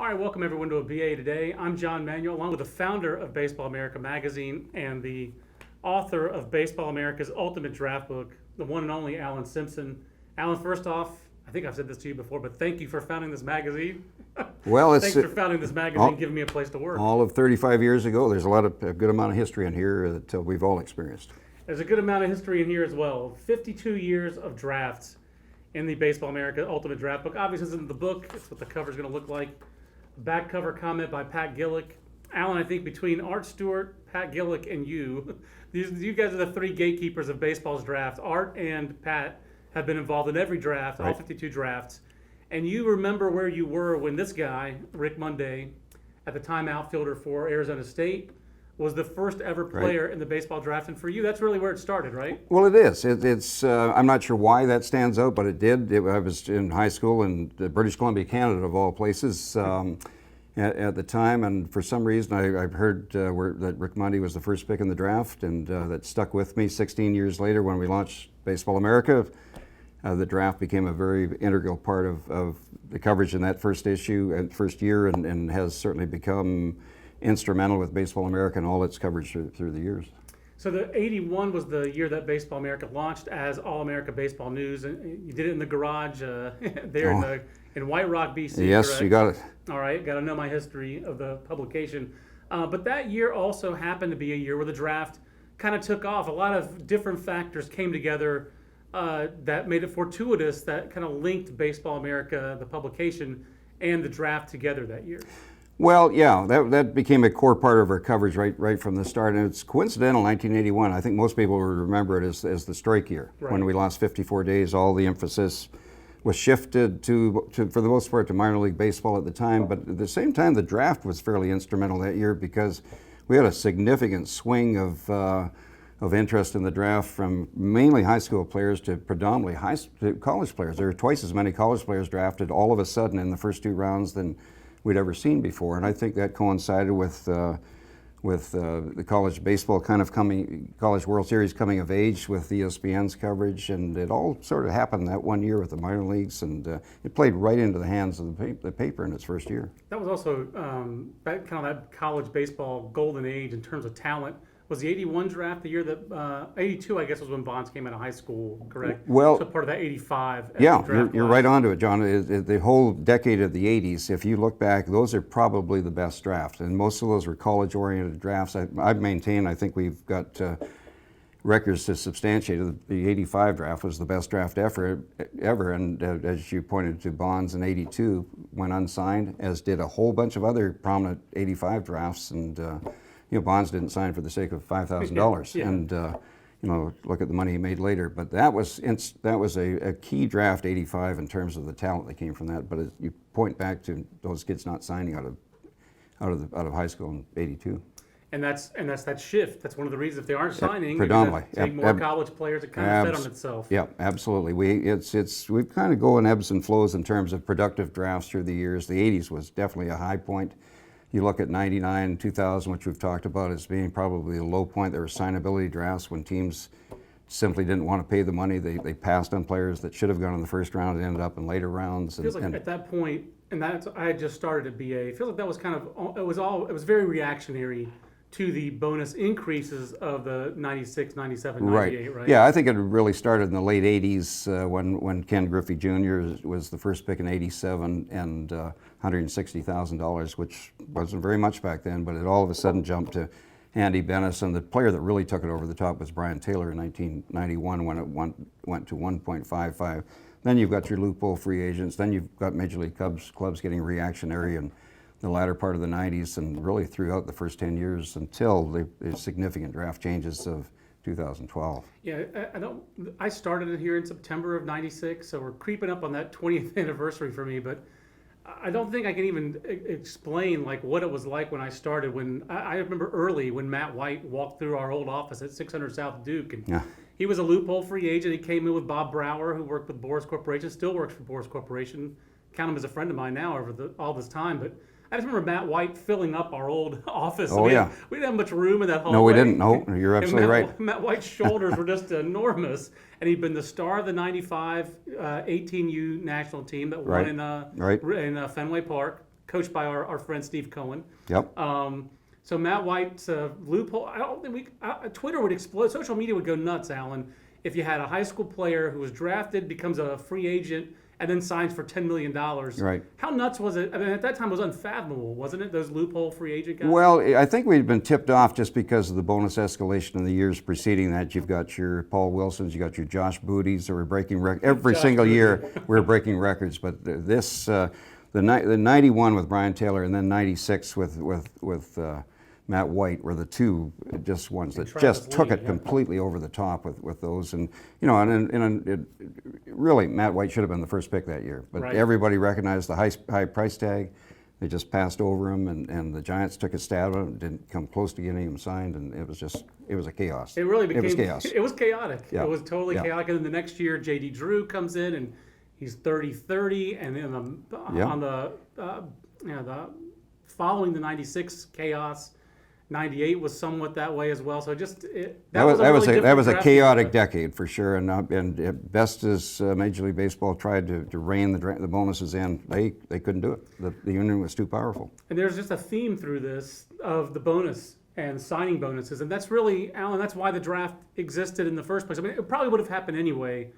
All right, welcome everyone to a BA Today. I'm John Manuel, along with the founder of Baseball America magazine and the author of Baseball America's Ultimate Draft Book, the one and only Allan Simpson. Allan, first off, I think I've said this to you before, but thank you for founding this magazine. Well, Thanks for founding this magazine, giving me a place to work. All of 35 years ago. There's a good amount of history in here that we've all experienced. There's a good amount of history in here as well. 52 years of drafts in the Baseball America Ultimate Draft Book. Obviously, this isn't the book. It's what the cover's going to look like. Back cover comment by Pat Gillick. Allan, I think between Art Stewart, Pat Gillick, and you guys are the three gatekeepers of baseball's draft. Art and Pat have been involved in every draft, all 52 drafts. And you remember where you were when this guy, Rick Monday, at the time outfielder for Arizona State, was the first ever player in the baseball draft. And for you, that's really where it started, right? Well, it is. It's. I'm not sure why that stands out, but it did. I was in high school in British Columbia, Canada, of all places, at the time. And for some reason, I've heard that Rick Monday was the first pick in the draft, and that stuck with me. 16 years later, when we launched Baseball America, the draft became a very integral part of the coverage in that first issue and first year, and has certainly become instrumental with Baseball America and all its coverage through the years. So the 81 was the year that Baseball America launched as All America Baseball News, and you did it in the garage there in White Rock, BC. Yes, correct? you got it. All right, got to know my history of the publication. But that year also happened to be a year where the draft kind of took off. A lot of different factors came together that made it fortuitous, that kind of linked Baseball America, the publication, and the draft together that year. Well, yeah, that became a core part of our coverage right from the start, and it's coincidental. 1981. I think most people will remember it as the strike year, when we lost 54 days. All the emphasis was shifted to for the most part, to minor league baseball at the time. But at the same time, the draft was fairly instrumental that year because we had a significant swing of interest in the draft from mainly high school players to predominantly college players. There were twice as many college players drafted all of a sudden in the first two rounds than we'd ever seen before, and I think that coincided with the college baseball college World Series coming of age with ESPN's coverage, and it all sort of happened that one year with the minor leagues, and it played right into the hands of the paper in its first year. That was also that college baseball golden age in terms of talent. Was the 81 draft the year that 82, I guess, was when Bonds came out of high school, correct? Well, so part of that 85. Yeah, you're right onto it, John. The whole decade of the 80s, if you look back, those are probably the best drafts, and most of those were college-oriented drafts. I maintain, I think we've got records to substantiate it. The 85 draft was the best draft ever, and as you pointed to, Bonds in 82 went unsigned, as did a whole bunch of other prominent 85 drafts, and Bonds didn't sign for the sake of $5,000, and look at the money he made later. But that was a key draft, 85, in terms of the talent that came from that. But you point back to those kids not signing out of high school in 82. And that's that shift. That's one of the reasons if they aren't signing, predominantly take more college players. It kind of fed on itself. Yeah, absolutely. We've kind of go in ebbs and flows in terms of productive drafts through the years. The 80s was definitely a high point. You look at 99, 2000, which we've talked about as being probably a low point. There were signability drafts when teams simply didn't want to pay the money. They passed on players that should have gone in the first round and ended up in later rounds. It feels like at that point, and I had just started at BA, it feels like that was kind of, it was very reactionary to the bonus increases of the 96, 97, 98, right? Yeah, I think it really started in the late 80s when Ken Griffey Jr. was the first pick in 87 and $160,000, which wasn't very much back then, but it all of a sudden jumped to Andy Bennis, and the player that really took it over the top was Brian Taylor in 1991 when it went to 1.55. Then you've got your loophole free agents, then you've got Major League clubs getting reactionary in the latter part of the 90s and really throughout the first 10 years until the significant draft changes of 2012. Yeah, I started it here in September of 96, so we're creeping up on that 20th anniversary for me, but I don't think I can even explain what it was like when I started. When I remember early when Matt White walked through our old office at 600 South Duke, and he was a loophole free agent. He came in with Bob Brower, who worked with Boris Corporation, still works for Boris Corporation. Count him as a friend of mine now over all this time, but I just remember Matt White filling up our old office. Oh, yeah. We didn't have much room in that hallway. No, we didn't. No, you're absolutely right. Matt White's shoulders were just enormous, and he'd been the star of the 95 18U national team that won in Fenway Park. coached by our friend Steve Cohen. Yep. So Matt White's loophole, I don't think Twitter would explode, social media would go nuts, Allan, if you had a high school player who was drafted, becomes a free agent, and then signs for $10 million. Right. How nuts was it? I mean, at that time it was unfathomable, wasn't it? Those loophole free agent guys? Well, I think we'd been tipped off just because of the bonus escalation in the years preceding that. You've got your Paul Wilsons, you got your Josh Booties that were breaking records. Every single year we were breaking records. But this, the 91 with Brian Taylor and then 96 with Matt White were the two just ones that just took it completely over the top with those. And, you know, really, Matt White should have been the first pick that year. But everybody recognized the high price tag. They just passed over him, and the Giants took a stab at him, didn't come close to getting him signed, and it was a chaos. It really became, it was chaos. It was chaotic. Yeah. It was totally chaotic. And then the next year, J.D. Drew comes in, and he's 30-30, and then on the following the 96 chaos, 98 was somewhat that way as well. So that was a chaotic decade for sure. And best as Major League Baseball tried to rein the bonuses in, they couldn't do it. The union was too powerful. And there's just a theme through this of the bonus and signing bonuses, and that's really, Allan, that's why the draft existed in the first place. I mean, it probably would have happened anyway,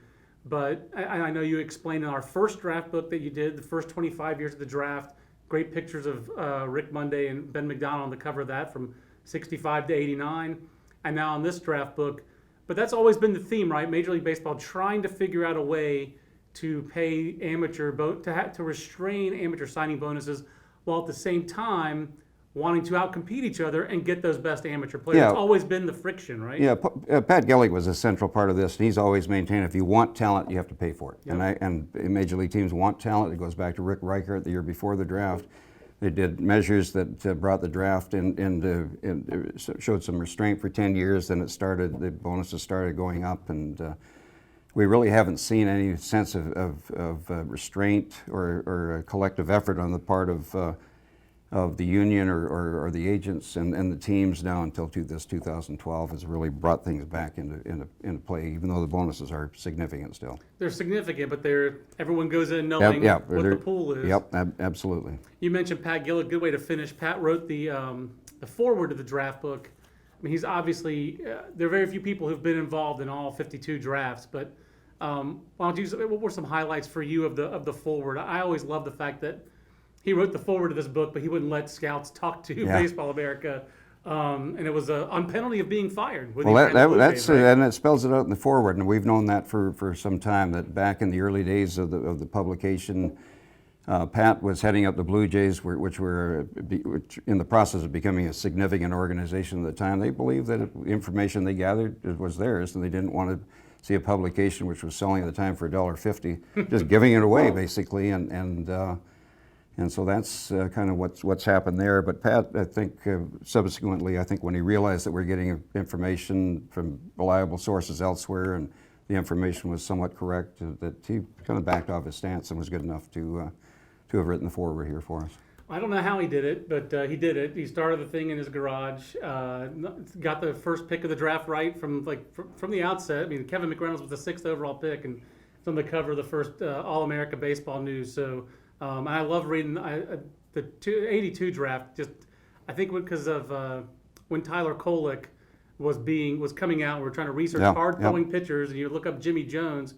but I know you explained in our first draft book that you did the first 25 years of the draft. Great pictures of Rick Monday and Ben McDonald on the cover of that from 65 to 89, and now on this draft book. But that's always been the theme, right? Major League Baseball trying to figure out a way to pay to restrain amateur signing bonuses, while at the same time wanting to outcompete each other and get those best amateur players. Yeah. It's always been the friction, right? Yeah, Pat Gillick was a central part of this, and he's always maintained if you want talent, you have to pay for it. Yep. And Major League teams want talent. It goes back to Rick Reichert the year before the draft. They did measures that brought the draft and showed some restraint for 10 years. Then the bonuses started going up, and we really haven't seen any sense of restraint or a collective effort on the part of the union or the agents and the teams now until this 2012 has really brought things back into play, even though the bonuses are significant still. They're significant, but everyone goes in knowing what the pool is. Yep, absolutely. You mentioned Pat Gillick, good way to finish. Pat wrote the foreword to the draft book. I mean, he's obviously, there are very few people who've been involved in all 52 drafts, but what were some highlights for you of the foreword? I always love the fact that he wrote the foreword to this book, but he wouldn't let scouts talk to Baseball America, and it was on penalty of being fired. And it spells it out in the foreword, and we've known that for some time. That back in the early days of the publication, Pat was heading up the Blue Jays, which were in the process of becoming a significant organization at the time. They believed that information they gathered was theirs, and they didn't want to see a publication which was selling at the time for $1.50, just giving it away basically, and so that's kind of what's happened there. But Pat, I think, subsequently, when he realized that we're getting information from reliable sources elsewhere and the information was somewhat correct, that he kind of backed off his stance and was good enough to have written the foreword here for us. I don't know how he did it, but he did it. He started the thing in his garage, got the first pick of the draft right from the outset. I mean, Kevin McReynolds was the 6th overall pick, and it's on the cover of the first All-America Baseball News. So I love reading the 82 draft. Just I think because of when Tyler Kolek was coming out, we were trying to research hard-throwing pitchers, and you look up Jimmy Jones.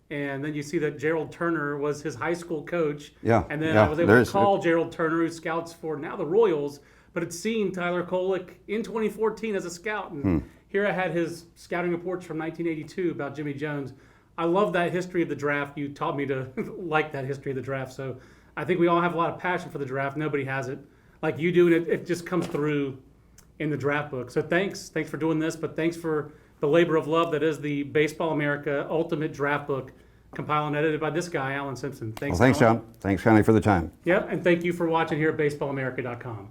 And then you see that Gerald Turner was his high school coach. Yeah. And then I was able to call Gerald Turner, who scouts for now the Royals, but had seen Tyler Kolek in 2014 as a scout. And here I had his scouting reports from 1982 about Jimmy Jones. I love that history of the draft. You taught me to like that history of the draft. So I think we all have a lot of passion for the draft. Nobody has it like you do, and it just comes through in the draft book. So thanks for doing this, but thanks for the labor of love that is the Baseball America Ultimate Draft Book, compiled and edited by this guy, Allan Simpson. Thanks, John. Thanks, Connie, for the time. Yep, and thank you for watching here at baseballamerica.com.